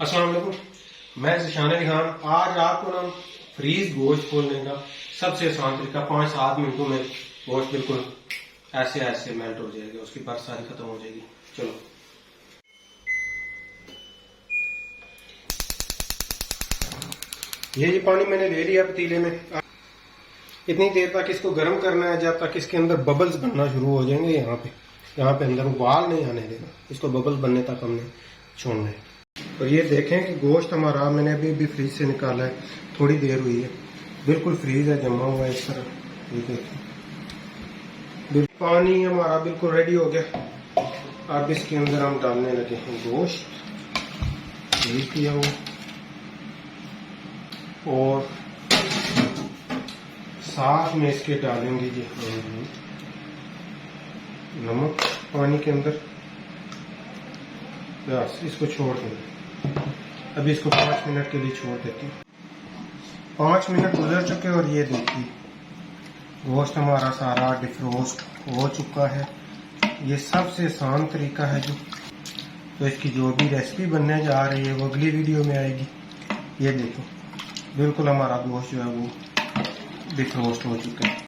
अस्सलाम वालेकुम, मैं ज़िशान अली खान। आज आपको ना फ्रीज गोश्त खोलने का सबसे आसान तरीका 5-7 मिनटों में गोश्त बिल्कुल ऐसे ऐसे मेल्ट हो जाएगा, उसकी बर्फ सारी खत्म हो जाएगी। चलो, ये पानी मैंने ले लिया पतीले में। इतनी देर तक इसको गर्म करना है जब तक इसके अंदर बबल्स बनना शुरू हो जाएंगे। यहाँ पे अंदर उबाल नहीं आने देना, इसको बबल्स बनने तक हमने छोड़ना है। और ये देखें कि गोश्त हमारा मैंने अभी फ्रीज से निकाला है, थोड़ी देर हुई है, बिल्कुल फ्रीज है, जमा हुआ है इस तरह। ये देखें, पानी हमारा बिल्कुल रेडी हो गया। अब इसके अंदर हम डालने लगे हैं गोश्त फ्रीज किया हुआ, और साथ में इसके डालेंगे जी नमक पानी के अंदर। बस इसको छोड़ देंगे। अभी इसको 5 मिनट के लिए छोड़ देते हैं। 5 मिनट गुजर चुके और ये देखिए गोश्त हमारा सारा डिफ्रोस्ट हो चुका है। ये सबसे आसान तरीका है जी। तो इसकी जो भी रेसिपी बनने जा रही है वो अगली वीडियो में आएगी। ये देखो बिल्कुल हमारा गोश्त जो है वो डिफ्रोस्ट हो चुका है।